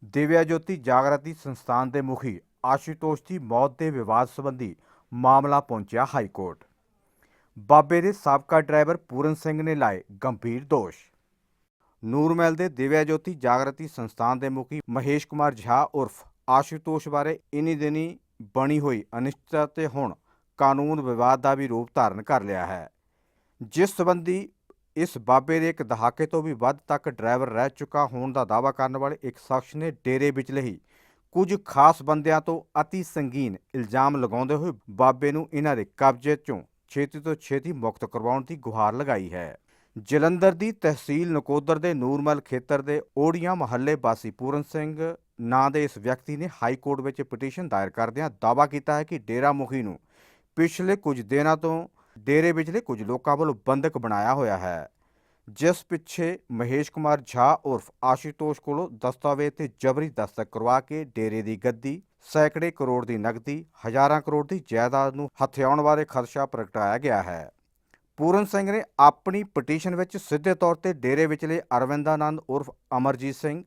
दिव्या ज्योति जागृति संस्थान के मुखी आशुतोष की मौत के विवाद संबंधी मामला पहुंचा हाईकोर्ट। बाबे के साबका ड्राइवर पूरन सिंह ने लाए गंभीर दोष। ਨੂਰਮਹਿਲ ਦੇ ਦਿਵਿਆ ਜੋਤੀ ਜਾਗਰਤੀ ਸੰਸਥਾਨ ਦੇ ਮੁਖੀ ਮਹੇਸ਼ ਕੁਮਾਰ ਝਾ ਉਰਫ ਆਸ਼ੂਤੋਸ਼ ਬਾਰੇ ਇਨੀ ਦਿਨੀ ਬਣੀ ਹੋਈ ਅਨਿਸ਼ਚਿਤਤਾ ਤੇ ਹੁਣ ਕਾਨੂੰਨ ਵਿਵਾਦ ਦਾ ਵੀ ਰੂਪ ਧਾਰਨ ਕਰ ਲਿਆ ਹੈ, ਜਿਸ ਸੰਬੰਧੀ ਇਸ ਬਾਬੇ ਦੇ ਇੱਕ ਦਹਾਕੇ ਤੋਂ ਵੀ ਵੱਧ ਤੱਕ ਡਰਾਈਵਰ ਰਹਿ ਚੁੱਕਾ ਹੋਣ ਦਾ ਦਾਅਵਾ ਕਰਨ ਵਾਲੇ ਇੱਕ ਸ਼ਖਸ ਨੇ ਡੇਰੇ ਵਿਚਲੇ ਹੀ ਕੁਝ ਖਾਸ ਬੰਦਿਆਂ ਤੋਂ ਅਤੀ ਸੰਗੀਨ ਇਲਜ਼ਾਮ ਲਗਾਉਂਦੇ ਹੋਏ ਬਾਬੇ ਨੂੰ ਇਹਨਾਂ ਦੇ ਕਬਜ਼ੇ 'ਚੋਂ ਛੇਤੀ ਤੋਂ ਛੇਤੀ ਮੁਕਤ ਕਰਵਾਉਣ ਦੀ ਗੁਹਾਰ ਲਗਾਈ ਹੈ। ਜਲੰਧਰ ਦੀ ਤਹਿਸੀਲ ਨਕੋਦਰ ਦੇ ਨੂਰਮਹਿਲ ਖੇਤਰ ਦੇ ਓੜੀਆਂ ਮਹੱਲੇ ਵਾਸੀ ਪੂਰਨ ਸਿੰਘ ਨਾਂ ਦੇ ਇਸ ਵਿਅਕਤੀ ਨੇ ਹਾਈ ਕੋਰਟ ਵਿੱਚ ਪਟੀਸ਼ਨ ਦਾਇਰ ਕਰਦਿਆਂ ਦਾਅਵਾ ਕੀਤਾ ਹੈ ਕਿ ਡੇਰਾ ਮੁਖੀ ਨੂੰ ਪਿਛਲੇ ਕੁਝ ਦਿਨਾਂ ਤੋਂ ਡੇਰੇ ਵਿਚਲੇ ਕੁਝ ਲੋਕਾਂ ਵੱਲੋਂ ਬੰਦਕ ਬਣਾਇਆ ਹੋਇਆ ਹੈ, ਜਿਸ ਪਿੱਛੇ ਮਹੇਸ਼ ਕੁਮਾਰ ਝਾ ਉਰਫ ਆਸ਼ੂਤੋਸ਼ ਕੋਲੋਂ ਦਸਤਾਵੇਜ਼ ਤੇ ਜਬਰੀ ਦਸਤਖਤ ਕਰਵਾ ਕੇ ਡੇਰੇ ਦੀ ਗੱਦੀ, ਸੈਂਕੜੇ ਕਰੋੜ ਦੀ ਨਕਦੀ, ਹਜ਼ਾਰਾਂ ਕਰੋੜ ਦੀ ਜਾਇਦਾਦ ਨੂੰ ਹਥਿਆਉਣ ਬਾਰੇ ਖਦਸ਼ਾ ਪ੍ਰਗਟਾਇਆ ਗਿਆ ਹੈ। ਪੂਰਨ ਸਿੰਘ ਨੇ ਆਪਣੀ ਪਟੀਸ਼ਨ ਵਿੱਚ ਸਿੱਧੇ ਤੌਰ ਤੇ ਡੇਰੇ ਵਿਚਲੇ ਅਰਵਿੰਦਾਨੰਦ ਉਰਫ ਅਮਰਜੀਤ ਸਿੰਘ,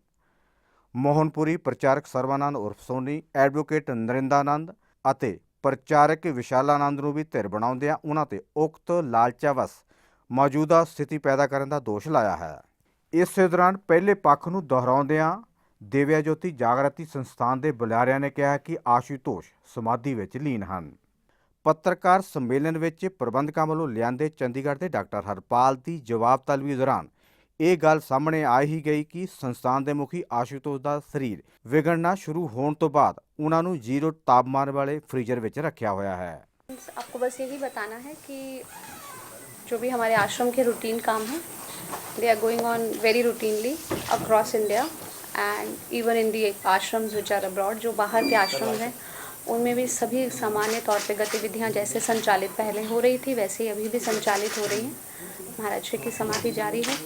ਮੋਹਨਪੁਰੀ ਪ੍ਰਚਾਰਕ ਸਰਵਾਨੰਦ ਉਰਫ ਸੋਨੀ, ਐਡਵੋਕੇਟ ਨਰਿੰਦਾਨੰਦ ਅਤੇ ਪ੍ਰਚਾਰਕ ਵਿਸ਼ਾਲਾਨੰਦ ਨੂੰ ਵੀ ਧਿਰ ਬਣਾਉਂਦਿਆਂ ਉਹਨਾਂ ਤੇ ਉਕਤ ਲਾਲਚਾਵਸ ਮੌਜੂਦਾ ਸਥਿਤੀ ਪੈਦਾ ਕਰਨ ਦਾ ਦੋਸ਼ ਲਾਇਆ ਹੈ। ਇਸੇ ਦੌਰਾਨ ਪਹਿਲੇ ਪੱਖ ਨੂੰ ਦੁਹਰਾਉਂਦਿਆਂ ਦਿਵਿਆ ਜੋਤੀ ਜਾਗਰਤੀ ਸੰਸਥਾਨ ਦੇ ਬੁਲਾਰਿਆਂ ਨੇ ਕਿਹਾ ਕਿ ਆਸ਼ੂਤੋਸ਼ ਸਮਾਧੀ ਵਿੱਚ ਲੀਨ ਹਨ। ਪੱਤਰਕਾਰ ਸੰਮੇਲਨ ਵਿੱਚ ਪ੍ਰਬੰਧਕਾਂ ਵੱਲੋਂ ਲਿਆਂਦੇ ਚੰਡੀਗੜ੍ਹ ਦੇ ਡਾਕਟਰ ਹਰਪਾਲ ਦੀ ਜਵਾਬ ਤਲਬੀ ਦੌਰਾਨ ਇਹ ਗੱਲ ਸਾਹਮਣੇ ਆ ਹੀ ਗਈ ਕਿ ਸੰਸਥਾਨ ਦੇ ਮੁਖੀ ਆਸ਼ੂਤੋਸ਼ ਦਾ ਸਰੀਰ ਵਿਗੜਨਾ ਸ਼ੁਰੂ ਹੋਣ ਤੋਂ ਬਾਅਦ ਉਹਨਾਂ ਨੂੰ 0 ਤਾਪਮਾਨ ਵਾਲੇ फ्रीजर ਵਿੱਚ ਰੱਖਿਆ ਹੋਇਆ ਹੈ। आपको बस यही बताना है कि जो भी हमारे आश्रम के रूटीन काम है, they are going on very routinely across India and even in the ashrams which are abroad. जो बाहर के आश्रम हैं उनमें भी सभी सामान्य तौर पे गतिविधियां जैसे संचालित पहले हो रही थी वैसे ही अभी भी संचालित हो रही हैं। महाराज जी की समाधि जारी है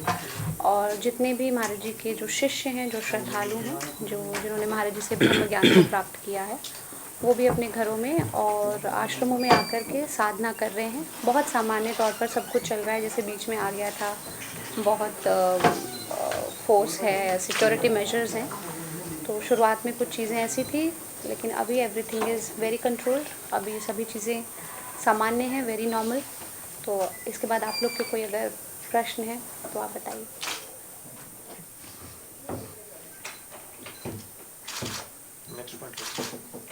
और जितने भी महाराज जी के जो शिष्य हैं, जो श्रद्धालु हैं, जिन्होंने महाराज जी से ब्रह्म ज्ञान को प्राप्त किया है, वो भी अपने घरों में और आश्रमों में आकर के साधना कर रहे हैं। बहुत सामान्य तौर पर सब कुछ चल रहा है, जैसे बीच में आ गया था बहुत फोर्स है, सिक्योरिटी मेजर्स हैं, तो शुरुआत में कुछ चीज़ें ऐसी थी लेकिन अभी एवरीथिंग इज़ वेरी कंट्रोल्ड। अभी सभी चीज़ें सामान्य हैं, वेरी नॉर्मल। तो इसके बाद आप लोग के कोई अगर प्रश्न है तो आप बताइए।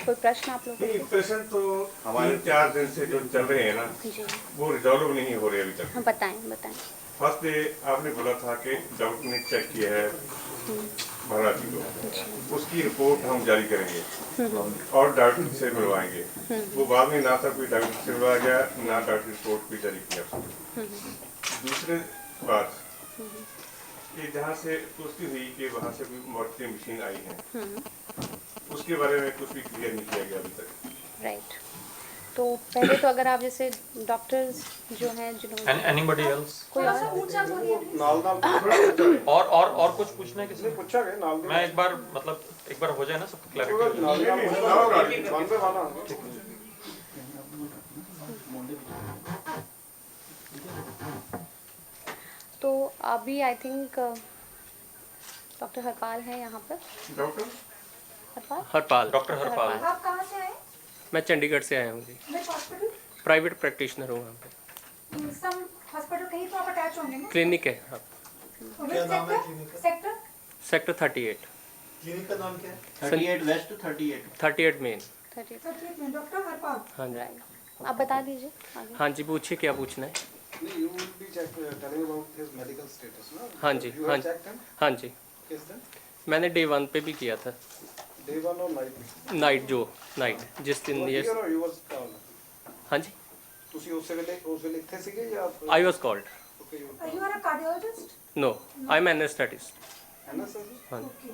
कोई प्रश्न आप लोग? प्रश्न तो हमारे 4 दिन से जो चल रहे हैं ना जी, वो रिजॉल्व नहीं हो रहे अभी तक। हाँ बताएं बताएं। फर्स्ट डे आपने बोला था कि डॉक्टर ने चेक किया है महाराज जी को, उसकी रिपोर्ट हम जारी करेंगे और डॉक्टर से मिलवाएंगे। वो बाद में ना था कोई डॉक्टर से मिलवाया गया, ना डॉक्टर रिपोर्ट भी जारी किया। दूसरे बात कि जहाँ से पुष्टि हुई कि वहाँ से कोई मॉर्फी मशीन आई है, उसके बारे में कुछ भी क्लियर नहीं किया गया अभी तक। राइट। तो पहले तो अगर आप जैसे डॉक्टर्स जो हैं जिन्होंने एनीबॉडी एल्स कोई और और कुछ पूछना है किसी ने पूछा है? मैं एक बार मतलब एक बार हो जाए ना सब क्लैरिटी। तो अभी आई थिंक डॉक्टर हरपाल है यहाँ पर। Doctor Harpal, doctor Harpal. आप कहाँ से आए? मैं चंडीगढ़ से आया हूँ जी, विच हॉस्पिटल? प्राइवेट प्रैक्टिशनर हूँ वहाँ पे। सम हॉस्पिटल कहीं तो आप अटैच होंगे ना? क्लिनिक है हाँ। क्या नाम है क्लिनिक का? सेक्टर? सेक्टर 38। क्लिनिक का नाम क्या है? 38 वेस्ट 38 मेन। 38 में डॉक्टर हरपाल। हाँ जी आप बता दीजिए आगे। हाँ जी, पूछिए क्या पूछना है। You will be telling about his medical status, no? हाँ जी, You हाँ have checked him? हाँ जी, किस दिन? मैंने डे 1 पे भी किया था। Day 1 or night? नाइट जिस दिन ये Here or you was called? हाँ जी, ਤੁਸੀਂ ਉਸ ਵੇਲੇ ਇੱਥੇ ਸੀਗੇ ਜਾਂ I was called. Okay, you Are you are a cardiologist? No, I am anaesthetist. NSS? हाँ जी।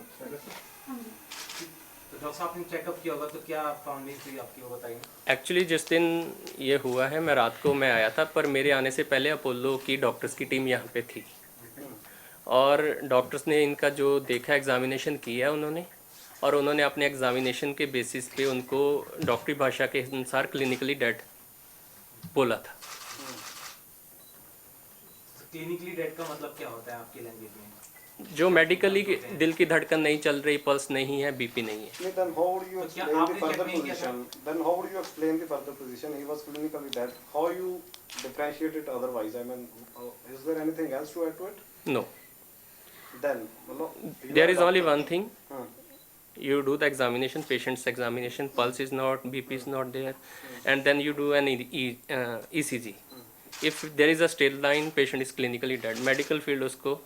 तो डॉक्टर साहब ने चेकअप किया होगा तो क्या फाउंडिंग थी आपकी, वो बताइए। एक्चुअली जिस दिन ये हुआ है मैं रात को मैं आया था, पर मेरे आने से पहले अपोलो की डॉक्टर्स की टीम यहाँ पे थी और डॉक्टर्स ने इनका जो देखा, एग्जामिनेशन किया उन्होंने, और उन्होंने अपने एग्जामिनेशन के बेसिस पे उनको डॉक्टरी भाषा के अनुसार क्लिनिकली डेड बोला था। क्लिनिकली डेड का मतलब क्या होता है आपकी लैंग्वेज में? जो मेडिकली दिल की धड़कन नहीं चल रही, पल्स नहीं है, बीपी नहीं है। Then how would you तो क्या explain the आपने further check नहीं किया position? Then how would you explain the further position? He was clinically dead. How you differentiate it otherwise? I mean, is there anything else to add to it? No, Then, well, you there are is only doctor. one thing. You do the examination, patient's examination, pulse is not, BP is not there, and then you do an ECG. If there is a straight line, patient is clinically dead. Medical field उसको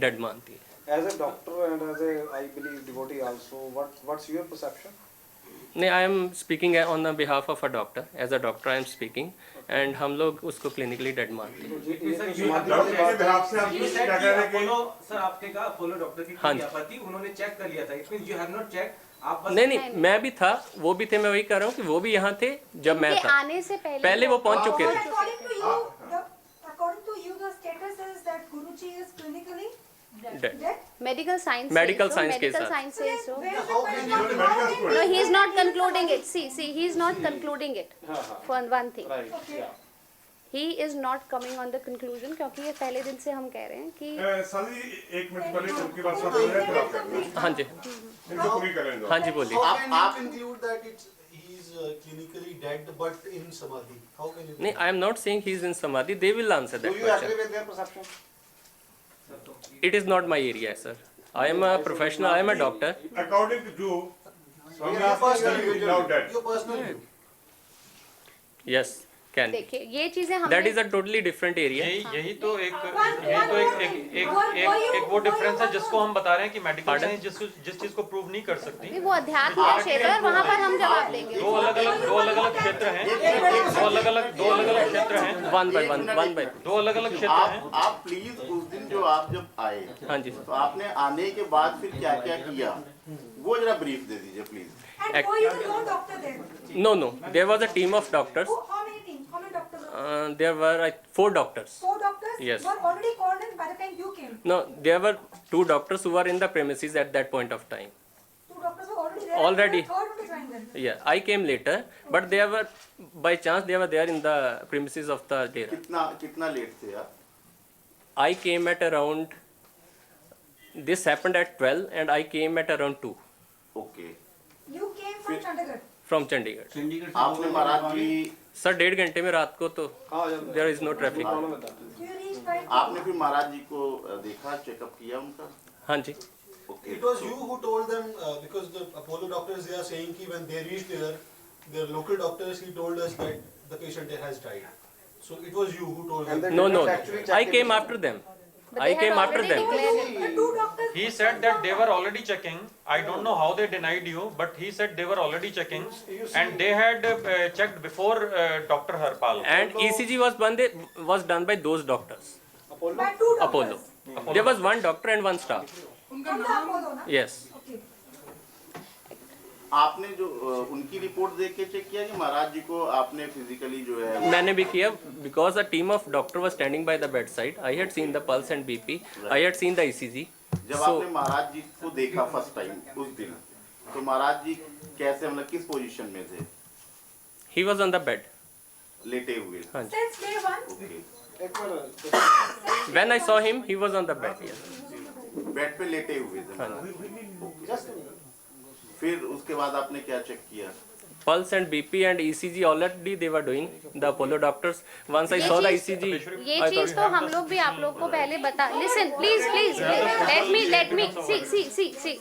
dead मानती है. As a doctor and as a, I believe, devotee also, what's your perception? नहीं, I am speaking on the behalf of a doctor. As a doctor, I am speaking, and हम लोग उसको clinically dead मानते हैं. Doctor के behalf से आप You said क्या कि कह रहे हैं कि अपोलो सर आपने कहा अपोलो डॉक्टर की हाँ टीम जी। यहाँ पर थी, उन्होंने चेक कर लिया था। It means you have not checked. आप बस नहीं, मैं भी था, वो भी थे, मैं वही कह रहा हूँ कि वो भी यहाँ थे जब मैं उनके था. आने से पहले वो पहुँच चुके But थे. according to you, the status is that Guruji is clinically Dead. dead. Medical science Medical science के मेडिकल साथ. साइंस So से then so where is the how question? can you- How can no, you- he is not concluding it. See, he is not concluding it. For one thing, Right. Okay. Yeah. he is not coming on the conclusion क्योंकि ये पहले दिन से हम कह रहे हैं कि साली एक मिनट पहले उनकी बात सुन रहे हैं फिर आप करेंगे। हाँ जी, इनको पूरी करें दो। हाँ जी, बोलिए. How can you conclude that he is clinically dead but in samadhi? How can you? नहीं, I am not saying he is in samadhi. They will answer Do that you agree question. with their perception? It is not my area, sir. I am a professional. I am a doctor. According to you, Swami Your personal is view. now dead. Your personal view. Yes, can be. देखिए ये चीजें That हमने is a totally different area. यही तो एक वो difference है जिसको हम बता रहे हैं कि मेडिकल Pardon? साइंस जिस चीज को प्रूव नहीं कर सकती. नहीं, वो अध्यात्म का क्षेत्र है, वहाँ पर हम जवाब देंगे. दो अलग अलग क्षेत्र हैं. दो अलग अलग क्षेत्र हैं. One by one. दो अलग अलग क्षेत्र हैं. आप प्लीज उस दिन जो आप जब आए हाँ जी. तो आपने आने के बाद फिर क्या क्या किया वो जरा ब्रीफ दे दीजिए please. And were you the lone doctor there? No. There was a team of doctors. How many teams? How many doctors? There were 4 doctors. 4 doctors Yes. were already called in by the time you came. No, there were 2 doctors who were in the premises at that point of time. 2 doctors were already there. Already. The third one to join them. Yeah, I came later, but they were, by chance, they were there in the premises of the dera. कितना late थे आप? I came at around, this happened at 12 and I came at around 2 okay. You came from Chandigarh. from Chandigarh. आपने महाराज जी sir 1.5 घंटे में रात को तो there is no traffic. You reached by आपने फिर महाराज जी को देखा चेकअप किया उनका? हाँ जी. Okay. It was you who told them because the Apollo doctors they are saying कि when they reached there, the local doctors he told us that the patient has died. So it was you who told And them. they No, did no, not actually check I it. came after them. But I they had came after already them. declared- the 2 doctors. He said that they were already checking. I don't know how they denied you, but he said they were already checking, and they had checked before Dr. Harpal. And ECG was done by those doctors. By 2 doctors. Apollo. There was 1 doctor and 1 staff. From the Apollo, na? Yes. Okay. आपने जो उनकी report देख के check किया कि महाराज जी को आपने physically जो है मैंने भी किया because a team of doctor was standing by the bedside. I had seen the pulse and BP. I had seen the ECG. जब So आपने महाराज जी को देखा फर्स्ट टाइम उस दिन तो महाराज जी कैसे मतलब किस पोजीशन में थे? he was on the bed. लेटे हुए. हाँ जी. Since day 1. ओके. एक minute When I saw him, he was on the bed. Yes. Bed पे लेटे हुए थे. जस्ट फिर उसके बाद आपने क्या चेक किया? Pulse and BP and ECG already they were doing. The Apollo doctors. Once I saw the ECG, ये I चीज thought, तो हम लोग भी आप लोग को पहले बता. Listen, please, let me. See.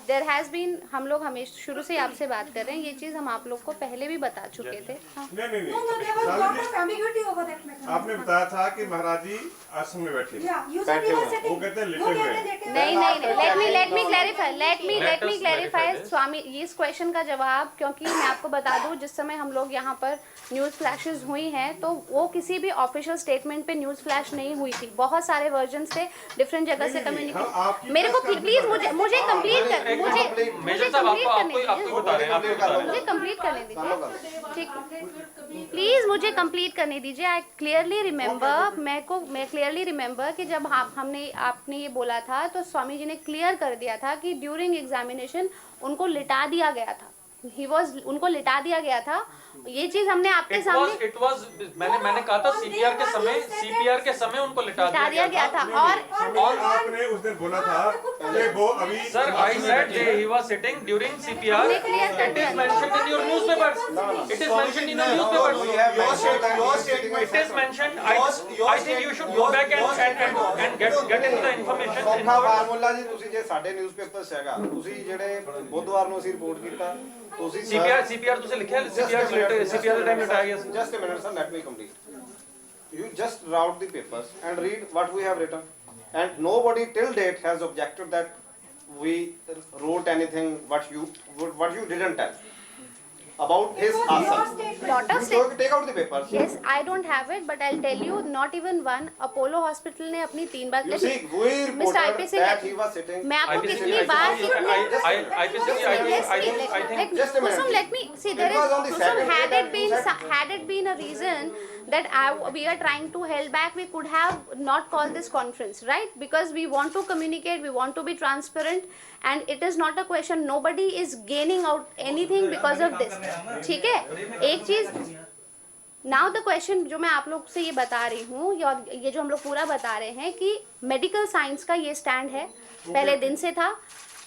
There has been, हम लोग हमेशा शुरू से आपसे बात कर रहे हैं. ये चीज हम आप लोग को पहले भी बता चुके थे. हाँ. नहीं No, there was a lot of ambiguity over that matter. आपने बताया था कि महाराज जी आश्रम में बैठे Yeah, you said he was sitting. वो कहते हैं लेटे वो हुए कहते हैं। हैं लेटे हुए। नहीं, let me clarify. Let me clarify. this. स्वामी इस क्वेश्चन का जवाब, क्योंकि मैं आपको बता दूं जिस समय हम लोग यहाँ पर न्यूज़ फ्लैशेस हुई हैं तो वो किसी भी ऑफिशियल स्टेटमेंट पे न्यूज़ फ्लैश नहीं हुई थी. बहुत सारे वर्जन्स थे डिफरेंट जगह से कम्युनिकेट. मेरे को प्लीज मुझे कंप्लीट कर मुझे कंप्लीट करने दीजिए. मुझे कंप्लीट करने दीजिए. ठीक, प्लीज मुझे कंप्लीट करने दीजिए. आई क्लियरली रिमेम्बर, मैं क्लियरली रिमेम्बर कि जब आपने ये बोला था तो स्वामी जी ने क्लियर कर दिया था कि ड्यूरिंग एग्जामिनेशन उनको लिटा दिया गया था. उनको लिटा दिया गया था ये चीज हमने आपके सामने इट वाज मैंने कहा था सीपीआर के समय उनको लिटा बता दिया गया था। और आपने उस दिन बोला था कि वो अभी sir I said he was sitting during CPR हमने clear कर इट दिया। Is mentioned in your newspapers it is mentioned in your newspapers it is mentioned I think you should go back and get into the information ਸੌਖਾ formula ਜੀ, ਤੁਸੀਂ ਜੇ ਸਾਡੇ newspaper 'ਚ ਹੈਗਾ, ਤੁਸੀਂ ਜਿਹੜੇ ਬੁੱਧਵਾਰ ਨੂੰ ਅਸੀਂ ਰਿਪੋਰਟ ਕੀਤਾ, ਤੁਸੀਂ CPR ਤੁਸੀਂ ਲਿਖਿਆ CPR ਦਾ ਟਾਈਮ ਲਿਟਾਇਆ ਗਿਆ ਸੀ। Just a minute, sir, let me complete. You just route the papers and read what we have written. And nobody till date has objected that we wrote anything what you didn't tell about his answer. Lot of You take out the papers. Yes, I don't have it, but I'll tell you, not even one. Apollo Hospital ने अपनी 3 बार You see, we Mr. reported IPC that he was sitting. मैं आपको IPC कितनी बार Just a minute. Kusum, let me see. There It was on is the Kusum. second Had day it that you been a reason that we are trying to hold back, we could have not called this conference, right? Because we want to communicate, we want to be transparent, and it is not a question. Nobody is gaining out anything because of this. ठीक है? एक चीज now the question जो मैं आप लोग से ये बता रही हूँ, और ये जो हम लोग पूरा बता रहे हैं कि मेडिकल साइंस का ये स्टैंड है, पहले दिन से था,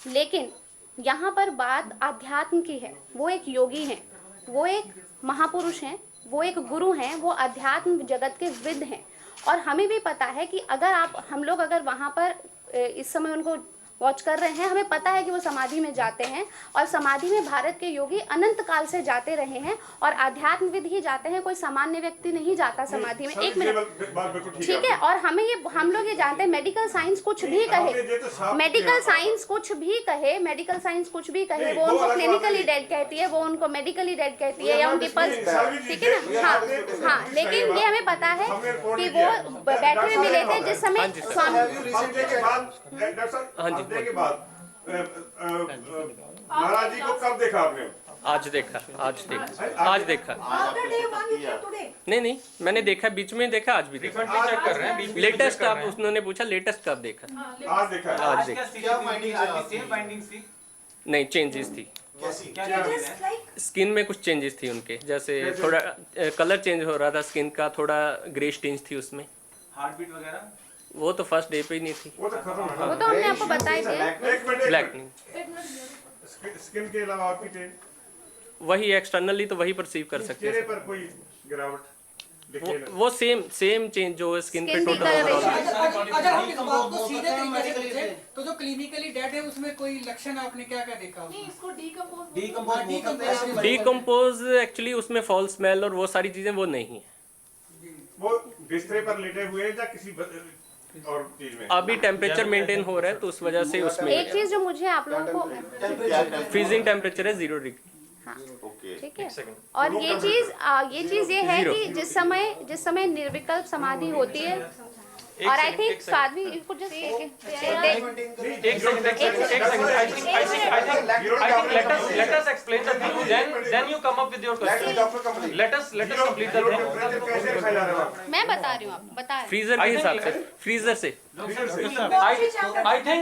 लेकिन यहाँ पर बात आध्यात्म की है। वो एक योगी हैं, वो एक महापुरुष हैं, वो एक गुरु हैं, वो अध्यात्म जगत के विद हैं, और हमें भी पता है कि अगर हम लोग अगर वहाँ पर इस समय उनको वॉच कर रहे हैं, हमें पता है कि वो समाधि में जाते हैं, और समाधि में भारत के योगी अनंत काल से जाते रहे हैं, और आध्यात्मविद ही जाते हैं, कोई सामान्य व्यक्ति नहीं जाता समाधि में। एक मिनट, ठीक है? और हम लोग ये जानते हैं, मेडिकल साइंस कुछ भी कहे, मेडिकल साइंस कुछ भी कहे, मेडिकल साइंस कुछ भी कहे, वो उनको क्लिनिकली डेड कहती है, वो उनको मेडिकली डेड कहती है, या उनकी पल्स, ठीक है ना? हाँ, लेकिन ये हमें पता है कि वो बैठे हुए मिले थे जिस समय स्वामी के बाद महाराज जी को कब देखा आपने? आज देखा। After day 1 you came today. नहीं, मैंने देखा, बीच में देखा, आज भी देखा। चेक कर रहे हैं लेटेस्ट आप उन्होंने पूछा लेटेस्ट कब देखा? आज देखा है। आज देखा। क्या फाइंडिंग्स थी? नहीं, चेंजेस थी, Just like स्किन में कुछ चेंजेस थी उनके, जैसे थोड़ा कलर चेंज हो रहा था स्किन का, थोड़ा ग्रे टिंज थी उसमें। हार्ट बीट वगैरह? वो तो फर्स्ट डे पे ही नहीं थी, वो तो खत्म है। वो तो हमने आपको बताई थी। एक मिनट, ब्लैक नहीं, स्किन के अलावा और चेंज, वही एक्सटर्नली तो वही परसीव कर सकते चेहरे हैं। पर कोई गिरावट दिखे ना? वो सेम चेंज जो स्किन पे Skin टोटल discoloration। अगर हम इस बात को सीधे तरीके से पूछें तो जो क्लिनिकली डेड है उसमें कोई लक्षण आपने क्या क्या देखा उसमें? इसको decompose Decompose- डिकम्पोज एक्चुअली उसमें फॉल स्मेल और वो सारी चीजें वो नहीं है। वो बिस्तर पर लेटे हुए हैं या किसी और चीज में? अभी टेम्परेचर मेंटेन हो रहा है तो उस वजह से उसमें एक चीज जो मुझे आप लोगों को, फ्रीजिंग टेम्परेचर है 0 डिग्री। ठीक है, और ये चीज ये है कि जिस समय निर्विकल्प समाधि होती है, और आई थिंक साध्वी को जस्ट एक second let us explain the thing, then you come up with your question. Let us complete the thing. कैसे रखा जा रहा है? मैं बता रही हूँ आपको, बता रही हूँ। फ्रीजर के हिसाब से, फ्रीजर से I think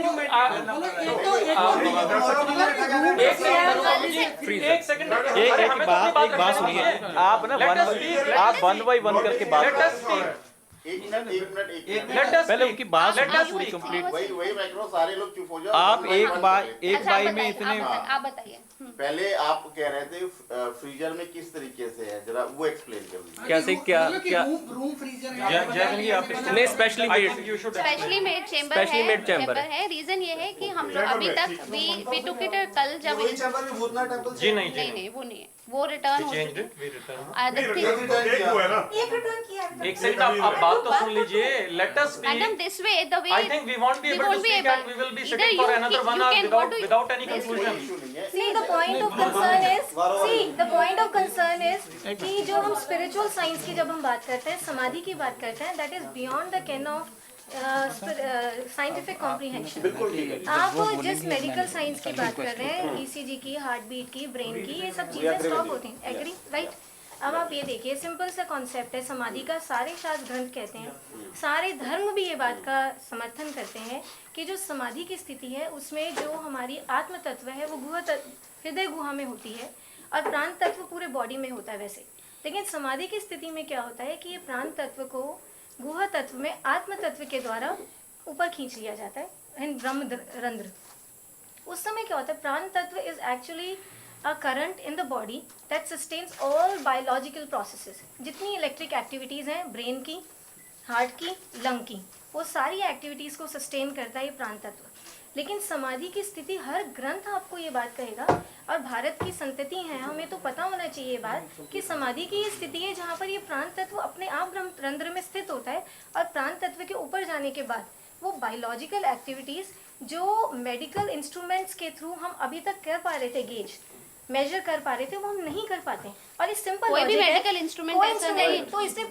एक सेकंड एक बात सुनिए, आप ना वन बाय वन करके बात, एक मिनट पहले उनकी बात पूरी कंप्लीट। वही मैं कह रहा हूं, सारे लोग चुप हो जाओ। आप एक बार अच्छा, बाई में बताइए, इतने आप बताइए। पहले आप कह रहे थे फ्रीजर में किस तरीके से है, जरा वो एक्सप्लेन कर दीजिए। कैसे क्या रूम फ्रीजर जय आप नहीं, specially made specially made chamber Specially made chamber है। रीजन ये है कि हम लोग अभी तक वी टुक इट कल जब वही चैम्बर में भूतनाथ टेंपल जी नहीं नहीं वो नहीं है, वो रिटर्न हो चेंज्ड चुकी वी रिटर्न। एक हुआ है ना? एक रिटर्न किया है अभी तक। एक सेकंड आप बात तो सुन लीजिए, let us madam this way the way I think we won't be able to speak and we will be sitting for another 1 hour without any conclusion. See, the point of concern is कि जो हम spiritual science की जब हम बात करते हैं, समाधि की बात करते हैं, that is beyond the ken of scientific comprehension. आप जिस मेडिकल साइंस की बात कर रहे हैं, ईसीजी की, हार्ट बीट की, ब्रेन की, ये सब चीजें स्टॉप होती हैं। Agree, right? अब आप ये देखिए, सिंपल सा कॉन्सेप्ट है समाधि का। सारे शास्त्र ग्रंथ कहते हैं, सारे धर्म भी ये बात का समर्थन करते हैं कि जो समाधि की स्थिति है उसमें जो हमारी आत्म तत्व है वो हृदय गुहा में होती है, और प्राण तत्व पूरे बॉडी में होता है वैसे। लेकिन समाधि की स्थिति में क्या होता है कि ये प्राण तत्व को गुह तत्व में आत्म तत्व के द्वारा ऊपर खींच लिया जाता है इन ब्रह्म रंध्र। उस समय क्या होता है, प्राण तत्व is actually a current in the body that sustains all biological processes. जितनी इलेक्ट्रिक एक्टिविटीज़ हैं ब्रेन की, हार्ट की, लंग की, वो सारी एक्टिविटीज़ को सस्टेन करता है ये प्राण तत्व। लेकिन समाधि की स्थिति हर ग्रंथ आपको ये बात कहेगा, और भारत की संतति है, हमें तो पता होना चाहिए ये बात कि समाधि की ये स्थिति है जहाँ पर ये प्राण तत्व अपने आप रंध्र में स्थित होता है, और प्राण तत्व के ऊपर जाने के बाद वो बायोलॉजिकल एक्टिविटीज़ जो मेडिकल इंस्ट्रूमेंट्स के थ्रू हम अभी तक कर पा रहे थे, गेज मेजर कर पा रहे थे, वो हम नहीं कर पाते। और इस सिंपल कोई भी logic है, मेडिकल इंस्ट्रूमेंट कोई ऐसा नहीं, नहीं। तो इसमें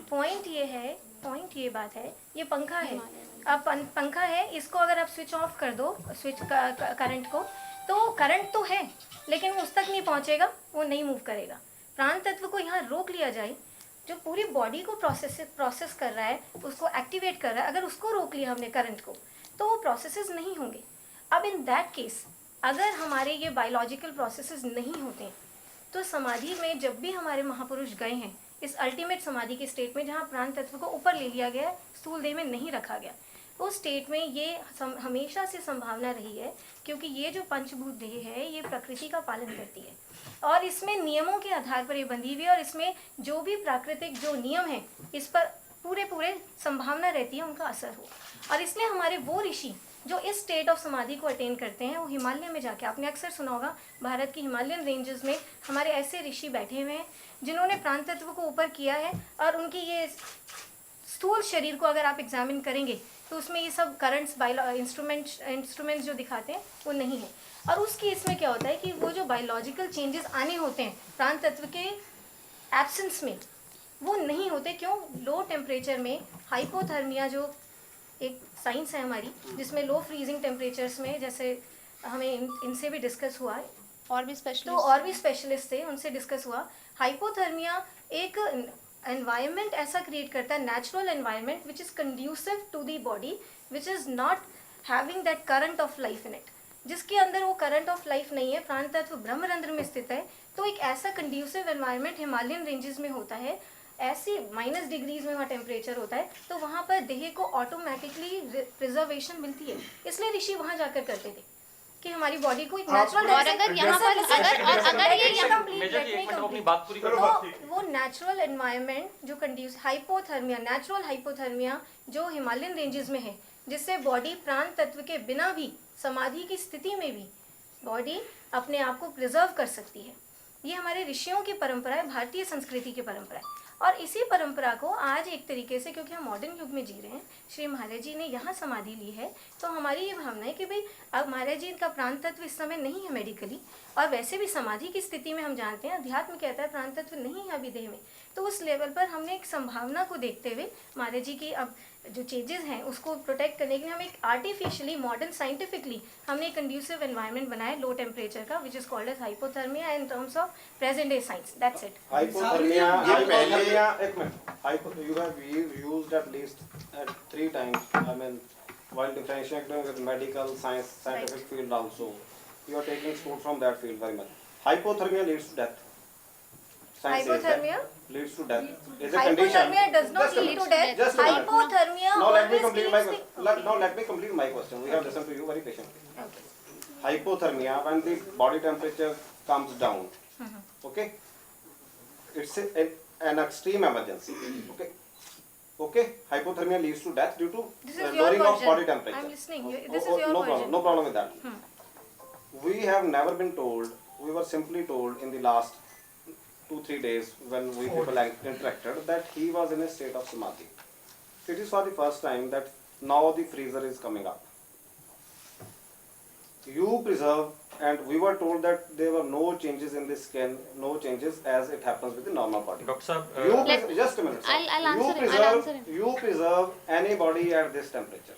पॉइंट ये है, पॉइंट ये बात है, ये पंखा है, अब पंखा है, इसको अगर आप स्विच ऑफ कर दो, स्विच करंट को, तो करंट तो है लेकिन वो उस तक नहीं पहुंचेगा, वो नहीं मूव करेगा। प्राण तत्व को यहाँ रोक लिया जाए, जो पूरी बॉडी को प्रोसेस कर रहा है, उसको एक्टिवेट कर रहा है, अगर उसको रोक लिया हमने करंट को, तो वो प्रोसेसेस नहीं होंगे। अब इन दैट केस अगर हमारे ये बायोलॉजिकल प्रोसेसेस नहीं होते, तो समाधि में जब भी हमारे महापुरुष गए हैं इस अल्टीमेट समाधि के स्टेट में जहाँ प्राण तत्व को ऊपर ले लिया गया, स्थूल देह में नहीं रखा गया, उस स्टेट में ये हमेशा से संभावना रही है, क्योंकि ये जो पंचभूत देह है ये प्रकृति का पालन करती है और इसमें नियमों के आधार पर ये बंधी हुई है, और इसमें जो भी प्राकृतिक जो नियम है इस पर पूरे संभावना रहती है उनका असर हो। और इसलिए हमारे वो ऋषि जो इस स्टेट ऑफ समाधि को अटेन करते हैं, वो हिमालय में जाके, आपने अक्सर सुना होगा भारत की हिमालयन रेंजेस में हमारे ऐसे ऋषि बैठे हुए हैं जिन्होंने प्राण तत्व को ऊपर किया है, और उनकी ये स्थूल शरीर को अगर आप एग्जामिन करेंगे तो उसमें ये सब करंट्स इंस्ट्रूमेंट्स जो दिखाते हैं वो नहीं है। और उस केस में क्या होता है कि वो जो बायोलॉजिकल चेंजेस आने होते हैं प्राण तत्व के एब्सेंस में, वो नहीं होते। क्यों? लो टेम्परेचर में हाइपोथर्मिया, जो एक साइंस है हमारी जिसमें लो फ्रीजिंग टेम्परेचर्स में, जैसे हमें इनसे भी डिस्कस हुआ है, और भी स्पेशलिस्ट थे, उनसे डिस्कस हुआ, हाइपोथर्मिया एक एनवायरनमेंट ऐसा क्रिएट करता है, natural environment which is conducive to the body, which is not having that current of life in it, जिसके अंदर वो करंट ऑफ लाइफ नहीं है, प्राण तत्व ब्रह्मरंध्र में स्थित है। तो एक ऐसा कंड्यूसिव एनवायरनमेंट हिमालयन रेंजेस में होता है, ऐसी माइनस डिग्रीज में वहाँ टेम्परेचर होता है, तो वहाँ पर देह को ऑटोमेटिकली प्रिजर्वेशन मिलती है। इसलिए ऋषि वहाँ जाकर करते थे कि हमारी बॉडी को एक नेचुरल, और अगर यहाँ पर अगर ये तो वो नेचुरल एनवायरनमेंट जो कंड्यूस हाइपोथर्मिया, नेचुरल हाइपोथर्मिया जो हिमालयन रेंजेस में है, जिससे बॉडी प्राण तत्व के बिना भी समाधि की स्थिति में भी बॉडी अपने आप को प्रिजर्व कर सकती है। ये हमारे ऋषियों की परंपरा है, भारतीय संस्कृति की परंपरा है। और इसी परंपरा को आज एक तरीके से, क्योंकि हम मॉडर्न युग में जी रहे हैं, श्री महाराज जी ने यहाँ समाधि ली है, तो हमारी ये भावना है कि भाई अब महाराज जी का प्राण तत्व इस समय नहीं है मेडिकली, और वैसे भी समाधि की स्थिति में हम जानते हैं अध्यात्म कहता है प्राण तत्व नहीं है अभी देह में, तो उस लेवल पर हमने एक संभावना को देखते हुए महाराज जी की अब जो चेंजेस हैं उसको प्रोटेक्ट करने के लिए हम एक आर्टिफिशियली मॉडर्न साइंटिफिकली हमने एक कंड्यूसिव एनवायरनमेंट बनाया लो टेम्परेचर का, which is called as hypothermia in terms of present day science. That's it. Hypothermia, एक minute, you have used at least 3 times, I mean, while differentiating with medical science, scientific field also, you are taking school from that field very much. Hypothermia leads to death. Science Hypothermia leads to death. Is a condition. Hypothermia does not lead to death. Just a minute. Hypothermia Now let me always complete leads my now let me complete my question. We have listened to you very patiently. Okay. Hypothermia, when the body temperature comes down, okay, it's an extreme emergency. Okay, hypothermia leads to death due to This is your lowering of version. body temperature. I'm listening. This is your no version. problem, no problem with that. We have never been told. We were simply told in the last 2-3 days when we people interacted that he was in a state of samadhi. It is for the first time that now the freezer is coming up. You preserve, and we were told that there were no changes in the skin, no changes as it happens with the normal body. Dr. Saab, Just a minute. Sir. I'll answer him. You preserve any body at this temperature.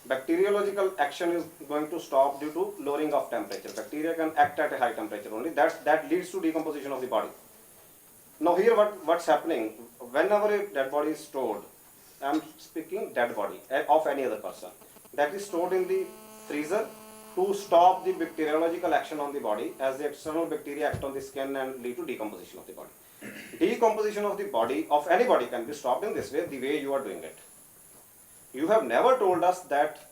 Bacteriological action is going to stop due to lowering of temperature. Bacteria can act at a high temperature only. That leads to decomposition of the body. Now here what's happening, whenever a dead body is stored, I am speaking dead body of any other person, that is stored in the freezer to stop the bacteriological action on the body, as the external bacteria act on the skin and lead to decomposition of the body. Decomposition of the body of anybody can be stopped in this way, the way you are doing it. You have never told us that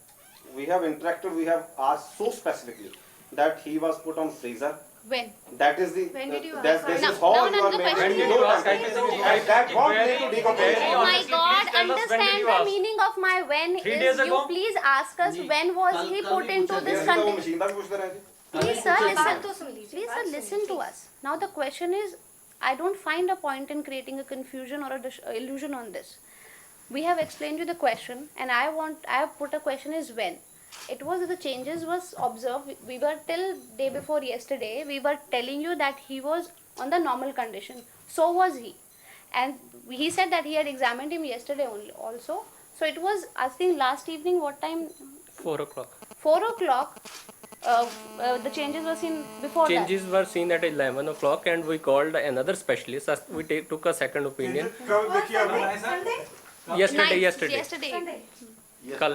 we have interacted, we have asked so specifically that he was put on freezer. When? That is the, When did you that ask? this No, is how no, you no, are the making question it is- low ask, temperature. And that won't lead to decomposition. Oh my honestly, God, please tell us, when did understand you the ask? meaning of my when 3 is days you ago? please ask us when was he put into this Yes, तो वो condition. Machine तक पूछते रहे थे. Please sir, बात तो listen. सुन लीजिए, Please बात sir, सुन listen लीजिए, to please. us. Now the question is, I don't find a point in creating a confusion or a illusion on this. We have explained you the question, and I have put a question is when. It was the changes was observed. We were till day before yesterday. We were telling you that he was on the normal condition. So was he, and he said that he had examined him yesterday only also. So it was, I think, last evening. What time? 4 o'clock. 4 o'clock. The changes were seen before Changes were seen at 11 o'clock, and we called another specialist. We took a second opinion. कब देखिए आपने? that. Yesterday. Yesterday. कल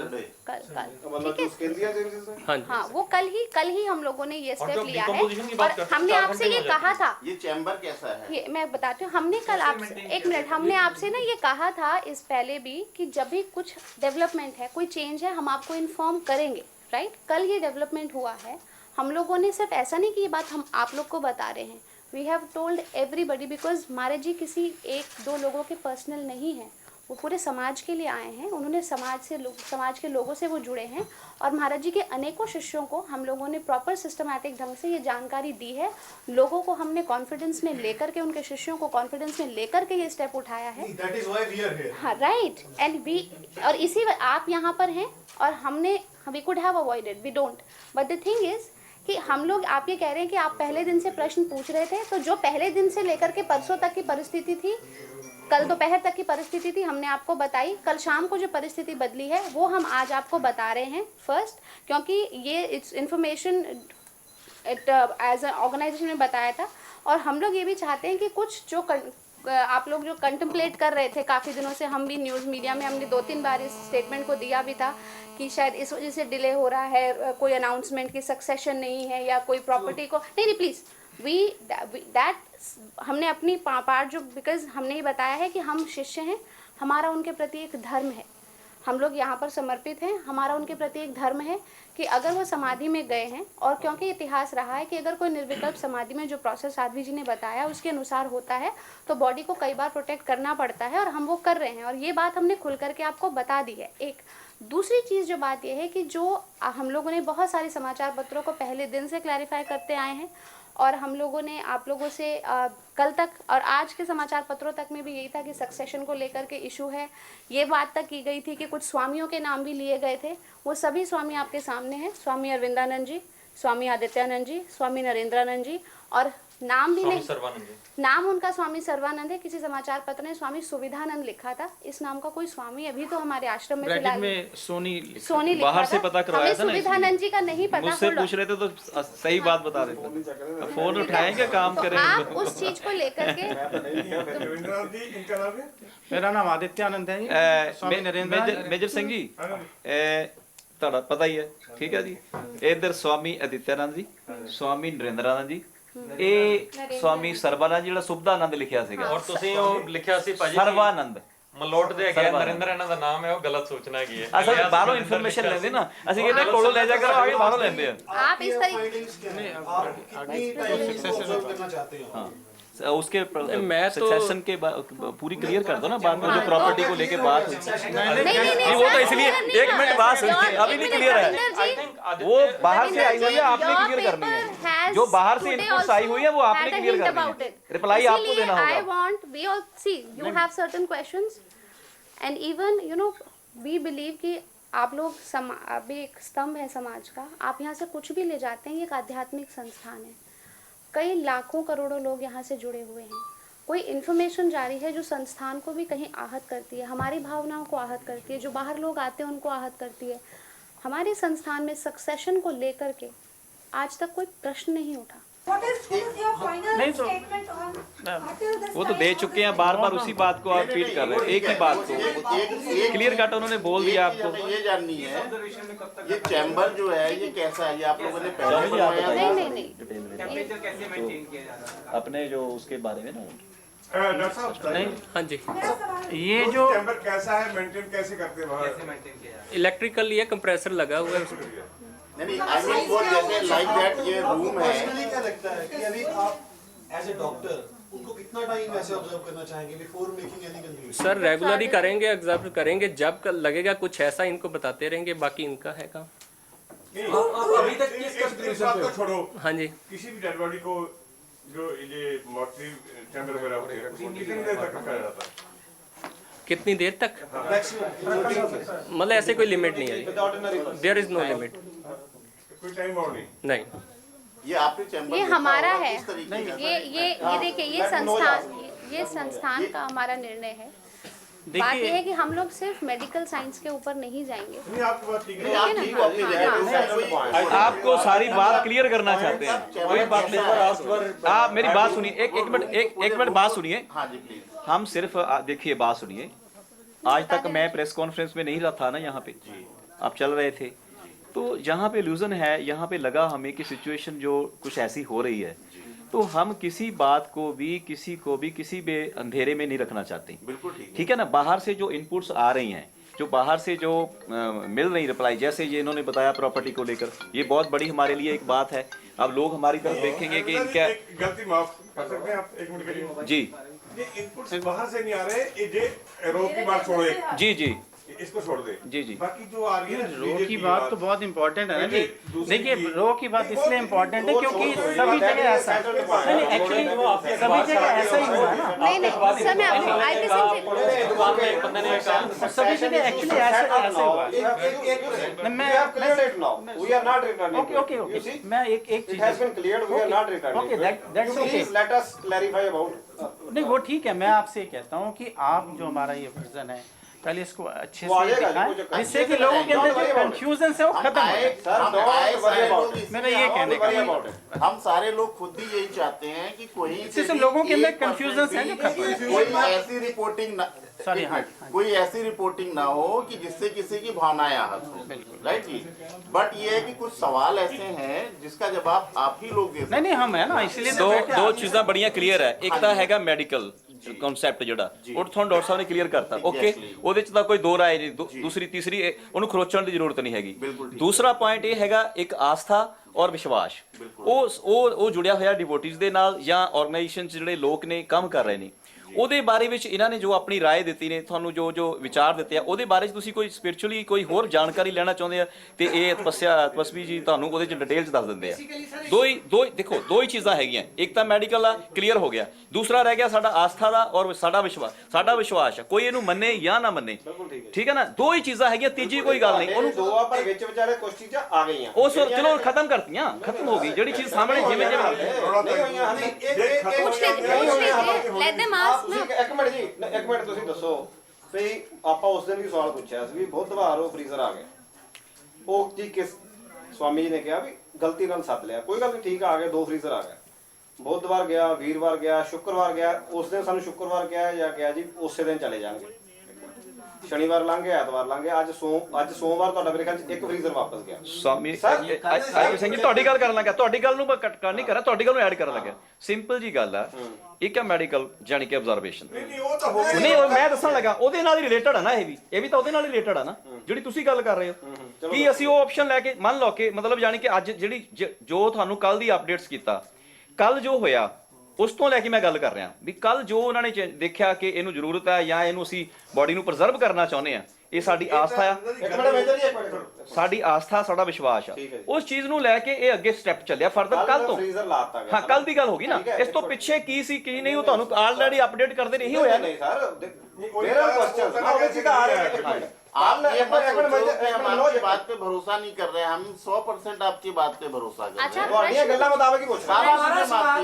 मतलब जो उसके लिए changes हैं? हाँ जी. हाँ, वो कल ही हम लोगों ने ये और स्टेप जब लिया है, decomposition की और बात करते हैं, हमने 4 आपसे घंटे ये में हो कहा था, ये चैम्बर कैसा है? ये मैं बताती हूँ, हमने कल आपसे एक मिनट, हमने आपसे ना ये कहा था इस पहले भी कि जब भी कुछ डेवलपमेंट है, कोई चेंज है, हम आपको इन्फॉर्म करेंगे, राइट? कल ये डेवलपमेंट हुआ है, हम लोगों ने सिर्फ ऐसा नहीं कि ये बात हम आप लोग को बता रहे हैं, we have told everybody, because Maharaj ji किसी 1-2 लोगों के पर्सनल नहीं है, वो पूरे समाज के लिए आए हैं, उन्होंने समाज के लोगों से वो जुड़े हैं, और महाराज जी के अनेकों शिष्यों को हम लोगों ने प्रॉपर सिस्टमैटिक ढंग से ये जानकारी दी है, लोगों को हमने कॉन्फिडेंस में लेकर के, उनके शिष्यों को कॉन्फिडेंस में लेकर के ये स्टेप उठाया है. That is why we are here. हाँ, राइट, एंड वी, और इसी आप यहाँ पर हैं, और we could have avoided, we don't, but the thing is कि हम लोग, आप ये कह रहे हैं कि आप पहले दिन से प्रश्न पूछ रहे थे, तो जो पहले दिन से लेकर के परसों तक की परिस्थिति थी, कल दोपहर तक की परिस्थिति थी, हमने आपको बताई, कल शाम को जो परिस्थिति बदली है वो हम आज आपको बता रहे हैं फर्स्ट, क्योंकि ये it's information as a organization ने बताया था, और हम लोग ये भी चाहते हैं कि कुछ जो आप लोग जो कंटेम्पलेट कर रहे थे काफ़ी दिनों से, हम भी न्यूज़ मीडिया में हमने 2-3 बार इस स्टेटमेंट को दिया भी था कि शायद इस वजह से डिले हो रहा है, कोई अनाउंसमेंट की सक्सेशन नहीं है, या कोई प्रॉपर्टी को नहीं प्लीज़ दैट हमने अपनी पार्ट जो, बिकॉज हमने ये बताया है कि हम शिष्य हैं, हमारा उनके प्रति एक धर्म है, हम लोग यहाँ पर समर्पित हैं, हमारा उनके प्रति एक धर्म है कि अगर वो समाधि में गए हैं, और क्योंकि इतिहास रहा है कि अगर कोई निर्विकल्प समाधि में जो प्रोसेस साध्वी जी ने बताया उसके अनुसार होता है, तो बॉडी को कई बार प्रोटेक्ट करना पड़ता है, और हम वो कर रहे हैं, और ये बात हमने खुल करके आपको बता दी है. एक दूसरी चीज़ जो बात यह है कि जो हम लोगों ने बहुत सारे समाचार पत्रों को पहले दिन से क्लैरिफाई करते आए हैं, और हम लोगों ने आप लोगों से कल तक और आज के समाचार पत्रों तक में भी यही था कि सक्सेशन को लेकर के इशू है, ये बात तक की गई थी कि कुछ स्वामियों के नाम भी लिए गए थे, वो सभी स्वामी आपके सामने हैं, स्वामी अरविंदानंद जी, स्वामी आदित्यानंद जी, स्वामी नरेंद्रानंद जी, और नाम भी नहीं, नाम उनका स्वामी सर्वानंद है, किसी समाचार पत्र ने स्वामी सुविधानंद लिखा था, इस नाम का कोई स्वामी अभी तो हमारे आश्रम में फिलहाल सोनी बाहर से लिखा पता था, करवाया हमें था ना, सुविधानंद जी का नहीं पता, मुझसे पूछ रहे थे तो सही बात बता रहे थे, फोन उठाएंगे काम आप करेंगे. उस चीज को लेकर के रविंद्रनाथ जी, इनका नाम है? मेरा नाम आदित्यानंद है जी, स्वामी नरेंद्र मेजर सिंह जी, ਤੁਹਾਡਾ ਪਤਾ ਹੀ ਹੈ, ਠੀਕ ਹੈ ਜੀ. ਇਧਰ ਸਵਾਮੀ ਆਦਿਤਿਆਨੰਦ ਜੀ, ਸਵਾਮੀ ਨਰਿੰਦਰਾਨੰਦ ਜੀ, ਇਹ ਸਵਾਮੀ ਸਰਵਾਨੰਦ ਜਿਹੜਾ ਸੁਬਦਾਨੰਦ ਲਿਖਿਆ ਸੀਗਾ, ਔਰ ਤੁਸੀਂ ਉਹ ਲਿਖਿਆ ਸੀ ਭਾਜੀ ਸਰਵਾਨੰਦ ਮਲੋਟ ਦੇ ਹੈਗੇ ਨਰਿੰਦਰ, ਇਹਨਾਂ ਦਾ ਨਾਮ ਹੈ, ਉਹ ਗਲਤ ਸੂਚਨਾ ਹੈਗੀ ਹੈ. ਅਸਲ ਬਾਹਰੋਂ ਇਨਫੋਰਮੇਸ਼ਨ ਲੈਂਦੇ ਨਾ, ਅਸੀਂ ਕਹਿੰਦੇ ਕੋਲੋਂ ਲੈ ਜਾ ਕਰੋ, ਆਗੇ ਬਾਹਰੋਂ ਲੈਂਦੇ ਆ. आप इस तरीके कितनी टाइम ऑब्जर्व करना चाहते हो? उसके मैं तो- सक्सेशन के पूरी क्लियर कर दो ना, बाद में जो प्रॉपर्टी को लेके बात हुई. नहीं, वो तो इसलिए 1 मिनट बात सुनिए, अभी नहीं क्लियर है, वो बाहर से आई हुई है, आपने क्लियर करनी है, जो बाहर से इनपुट्स आई हुई है वो आपने क्लियर करनी है, रिप्लाई आपको देना होगा. I want, we all see, you have certain questions, and even you know, we believe कि आप लोग अभी एक स्तंभ है समाज का, आप यहाँ से कुछ भी ले जाते हैं, ये एक आध्यात्मिक संस्थान है, कई लाखों करोड़ों लोग यहाँ से जुड़े हुए हैं, कोई इन्फॉर्मेशन जारी है जो संस्थान को भी कहीं आहत करती है, हमारी भावनाओं को आहत करती है, जो बाहर लोग आते हैं उनको आहत करती है. हमारे संस्थान में सक्सेशन को लेकर के आज तक कोई प्रश्न नहीं उठा, नहीं तो वो तो दे चुके हैं, बार बार उसी बात को आप रिपीट कर रहे हैं, एक ही बात को क्लियर कट उन्होंने बोल दिया आपको। ये जाननी है ये चैम्बर जो है ये कैसा है, ये आप लोगों ने पहले नहीं नहीं नहीं टेम्परेचर कैसे मेंटेन किया जा रहा है? अपने जो उसके बारे में ना डॉक्टर साहब नहीं, हाँ जी, ये जो चैम्बर कैसा है, मेंटेन कैसे करते हैं वहाँ? कैसे मेंटेन किया जा रहा इलेक्ट्रिकल ये कंप्रेसर लगा हुआ है उसमें। नहीं आई मीन वो जैसे लाइक दैट ये रूम है। Personally क्या लगता है कि अभी आप एज ए डॉक्टर उनको कितना टाइम ऐसे ऑब्जर्व करना चाहेंगे before making any conclusion? Sir regular ही करेंगे, ऑब्जर्व करेंगे, जब लगेगा कुछ ऐसा इनको बताते रहेंगे, बाकी इनका है काम। अभी तक किस इस कंक्लूजन बात पे को हो? छोड़ो, हाँ जी, किसी भी डेड बॉडी को जो ये मॉर्चरी चैम्बर वगैरह होते हैं उसको कितनी देर तक रखा जाता है? कितनी देर तक, मतलब ऐसे कोई लिमिट नहीं है, देयर इज नो लिमिट, कोई टाइम बाउंड नहीं। ये आपने चैम्बर ये देखा हमारा होगा है, किस तरीके का? ये देखिए ये संस्थान का हमारा निर्णय है। बात ये है कि हम लोग सिर्फ मेडिकल साइंस के ऊपर नहीं जाएंगे। नहीं, आपकी बात ठीक है। नहीं, आप ठीक हो अपनी जगह। आपको सारी बात क्लियर करना चाहते हैं, कोई बात नहीं। आप मेरी बात सुनिए, एक मिनट बात सुनिए। हाँ जी प्लीज। हम सिर्फ देखिए बात सुनिए, आज तक मैं प्रेस कॉन्फ्रेंस में नहीं रहा था ना, यहाँ पे आप चल रहे थे, तो जहाँ पे इल्यूजन है, यहाँ पे लगा हमें कि सिचुएशन जो कुछ ऐसी हो रही है, तो हम किसी बात को भी किसी भी अंधेरे में नहीं रखना चाहते। बिल्कुल ठीक है ना। बाहर से जो इनपुट्स आ रही हैं, जो बाहर से जो मिल रही रिप्लाई, जैसे ये इन्होंने बताया प्रॉपर्टी को लेकर, ये बहुत बड़ी हमारे लिए एक बात है। अब लोग हमारी तरफ देखेंगे कि इनका एक गलती माफ कर सकते हैं आप, एक मिनट के लिए? जी ये इनपुट्स बाहर से नहीं आ रहे, ये रो की बात छोड़ो, एक जी जी इसको छोड़ दे। जी जी बाकी जो आ रही है ना, रो की बात तो बहुत इम्पोर्टेंट है ना जी। देखिए रो की बात इसलिए इम्पोर्टेंट है क्योंकि सभी जगह ऐसा है। नहीं एक्चुअली सभी जगह ऐसा ही हुआ है ना। नहीं सर, मैं आईपी सभी जगह एक्चुअली ऐसा हुआ है। ओके मैं एक चीज okay that's okay, let us clarify about. नहीं वो ठीक है। मैं आपसे कहता हूँ कि आप जो हमारा ये वर्जन है, पहले इसको अच्छे वो से आएगा, दिखाएं, जिससे कि लोगों के अंदर जो कंफ्यूजन है वो खत्म हो जाए। मेरा ये कहने का, हम सारे लोग खुद ही यही चाहते हैं कि कोई इससे लोगों के अंदर कंफ्यूजन है जो खत्म हो जाए। कोई ऐसी रिपोर्टिंग ना Sorry, हाँ, कोई ऐसी रिपोर्टिंग ना हो कि जिससे किसी की भावनाएं आहत हो। Right ji. बट ये है कि कुछ सवाल ऐसे हैं जिसका जवाब आप ही लोग दे सकते हैं। नहीं हम है ना, इसलिए दो चीज़ां बड़ियां क्लियर है। एक ਤਾਂ ਹੈਗਾ ਮੈਡੀਕਲ ਕਨਸੈਪਟ ਜਿਹੜਾ ਉਹ ਤੁਹਾਨੂੰ ਡਾਕਟਰ ਸਾਹਿਬ ਨੇ ਕਲੀਅਰ ਕਰਤਾ, ਓਕੇ, ਉਹਦੇ ਚ ਤਾਂ ਕੋਈ ਦੋ ਰਾਏ ਨਹੀਂ। ਦੂਸਰੀ ਤੀਸਰੀ ਉਹਨੂੰ ਖਰੋਚਣ ਦੀ ਜ਼ਰੂਰਤ ਨਹੀਂ ਹੈਗੀ। ਦੂਸਰਾ ਪੁਆਇੰਟ ਇਹ ਹੈਗਾ ਇੱਕ ਆਸਥਾ ਔਰ ਵਿਸ਼ਵਾਸ, ਉਹ ਜੁੜਿਆ ਹੋਇਆ ਡਿਵੋਟੀਜ਼ ਦੇ ਨਾਲ ਜਾਂ ਆਰਗੇਨਾਈਜੇਸ਼ਨ ਚ ਜਿਹੜੇ ਲੋਕ ਨੇ ਕੰਮ ਕਰ ਰਹੇ ਨੇ, ਉਹਦੇ ਬਾਰੇ ਵਿੱਚ ਇਹਨਾਂ ਨੇ ਜੋ ਆਪਣੀ ਰਾਏ ਦਿੱਤੀ ਨੇ, ਤੁਹਾਨੂੰ ਜੋ ਵਿਚਾਰ ਦਿੱਤੇ ਆ, ਉਹਦੇ ਬਾਰੇ 'ਚ ਤੁਸੀਂ ਕੋਈ ਸਪਿਰਚੁਅਲੀ ਕੋਈ ਹੋਰ ਜਾਣਕਾਰੀ ਲੈਣਾ ਚਾਹੁੰਦੇ ਆ ਤੇ ਇਹ ਤਪਸਵੀ ਜੀ ਤੁਹਾਨੂੰ ਉਹਦੇ 'ਚ ਡਿਟੇਲ 'ਚ ਦੱਸ ਦਿੰਦੇ ਆ। ਦੋ ਹੀ ਚੀਜ਼ਾਂ ਹੈਗੀਆਂ, ਇੱਕ ਤਾਂ ਮੈਡੀਕਲ ਆ, ਕਲੀਅਰ ਹੋ ਗਿਆ, ਦੂਸਰਾ ਰਹਿ ਗਿਆ ਸਾਡਾ ਆਸਥਾ ਦਾ ਔਰ ਸਾਡਾ ਵਿਸ਼ਵਾਸ ਆ, ਕੋਈ ਇਹਨੂੰ ਮੰਨੇ ਜਾਂ ਨਾ ਮੰਨੇ, ਠੀਕ ਹੈ ਨਾ। ਦੋ ਹੀ ਚੀਜ਼ਾਂ ਹੈਗੀਆਂ, ਤੀਜੀ ਕੋਈ ਗੱਲ ਨਹੀਂ। ਉਹਨੂੰ ਦੋ ਆ ਪਰ ਵਿੱਚ ਵਿਚਾਲੇ ਕੁਝ ਚੀਜ਼ਾਂ ਆ ਗਈਆਂ, ਉਹ ਚਲੋ ਖਤਮ ਕਰਤੀਆਂ, ਖਤਮ ਹੋ ਗਈ ਜਿਹੜੀ ਚੀਜ਼ ਸਾਹਮਣੇ ਜਿਵੇਂ पूछ लीजिए, let them ask ना। ਇੱਕ ਮਿੰਟ ਤੁਸੀਂ ਦੱਸੋ ਵੀ ਆਪਾਂ ਉਸ ਦਿਨ ਵੀ ਸਵਾਲ ਪੁੱਛਿਆ ਸੀ ਵੀ ਬੁੱਧਵਾਰ ਉਹ ਫਰੀਜ਼ਰ ਆ ਗਿਆ, ਉਹ ਜੀ ਕਿਸ ਸਵਾਮੀ ਜੀ ਨੇ ਕਿਹਾ ਵੀ ਗਲਤੀ ਨਾਲ ਸੱਦ ਲਿਆ, ਕੋਈ ਗੱਲ ਨਹੀਂ, ਠੀਕ ਆ ਗਏ, ਦੋ ਫਰੀਜ਼ਰ ਆ ਗਏ। ਬੁੱਧਵਾਰ ਗਿਆ, ਵੀਰਵਾਰ ਗਿਆ, ਸ਼ੁੱਕਰਵਾਰ ਗਿਆ, ਉਸ ਦਿਨ ਸਾਨੂੰ ਸ਼ੁੱਕਰਵਾਰ ਕਿਹਾ ਜਾਂ ਕਿਹਾ ਜੀ ਉਸੇ ਦਿਨ ਚਲੇ ਜਾਣਗੇ। ਸ਼ਨੀਵਾਰ ਲੰਘ ਗਿਆ, ਐਤਵਾਰ ਲੰਘ ਗਿਆ, ਅੱਜ ਸੋਮਵਾਰ ਤੁਹਾਡਾ ਮੇਰੇ ਖਿਆਲ ਚ ਇੱਕ ਫਰੀਜ਼ਰ ਵਾਪਸ ਗਿਆ। ਸਵਾਮੀ ਸਿੰਘ ਜੀ ਤੁਹਾਡੀ ਗੱਲ ਕਰਨ ਲੱਗਾ, ਤੁਹਾਡੀ ਗੱਲ ਨੂੰ ਮੈਂ ਕੱਟ ਨਹੀਂ ਕਰਾਂ, ਤੁਹਾਡੀ ਗੱਲ ਨੂੰ ਐਡ ਕਰਨ ਲੱਗਾ। ਸਿੰਪਲ ਜੀ ਗੱਲ ਆ, ਇੱਕ ਹੈ ਮੈਡੀਕਲ ਜਾਨੀ ਕਿ ਆਬਜ਼ਰਵੇਸ਼ਨ, ਨਹੀਂ ਉਹ ਮੈਂ ਦੱਸਣ ਲੱਗਾ, ਉਹਦੇ ਨਾਲ ਹੀ ਰਿਲੇਟਡ ਆ ਨਾ, ਇਹ ਵੀ ਤਾਂ ਉਹਦੇ ਨਾਲ ਹੀ ਰਿਲੇਟਡ ਆ ਨਾ ਜਿਹੜੀ ਤੁਸੀਂ ਗੱਲ ਕਰ ਰਹੇ ਹੋ। ਕੀ ਅਸੀਂ ਉਹ ਆਪਸ਼ਨ ਲੈ ਕੇ ਮੰਨ ਲਓ ਕਿ ਮਤਲਬ ਜਾਨੀ ਕਿ ਅੱਜ ਜਿਹੜੀ ਜੋ ਤੁਹਾਨੂੰ ਕੱਲ ਦੀ ਅਪਡੇਟਸ ਕੀਤਾ, ਕੱਲ ਜੋ ਹੋਇਆ ਉਸ ਤੋਂ ਲੈ ਕੇ ਮੈਂ ਗੱਲ ਕਰ ਰਿਹਾ ਵੀ ਕੱਲ ਜੋ ਉਹਨਾਂ ਨੇ ਦੇਖਿਆ ਕਿ ਇਹਨੂੰ ਜ਼ਰੂਰਤ ਹੈ ਜਾਂ ਇਹਨੂੰ ਅਸੀਂ ਬਾਡੀ ਨੂੰ ਪ੍ਰੀਜ਼ਰਵ ਕਰਨਾ ਚਾਹੁੰਦੇ ਆ, ਇਹ ਸਾਡੀ ਆਸਥਾ ਆ, ਸਾਡੀ ਆਸਥਾ, ਸਾਡਾ ਵਿਸ਼ਵਾਸ ਆ, ਉਸ ਚੀਜ਼ ਨੂੰ ਲੈ ਕੇ ਇਹ ਅੱਗੇ ਸਟੈਪ ਚੱਲਿਆ ਫਰਦਰ ਕੱਲ ਤੋਂ। ਹਾਂ ਕੱਲ ਦੀ ਗੱਲ ਹੋ ਗਈ ਨਾ, ਇਸ ਤੋਂ ਪਿੱਛੇ ਕੀ ਸੀ ਕੀ ਨਹੀਂ ਉਹ ਤੁਹਾਨੂੰ ਆਲਰੇਡੀ ਅਪਡੇਟ ਕਰਦੇ ਨਹੀਂ ਹੋਇਆ। नहीं सर, मेरा क्वेश्चन आप ये मत सोचो कि हम आपकी बात पे भरोसा नहीं कर रहे, हम 100% आपकी बात पे भरोसा कर रहे हैं।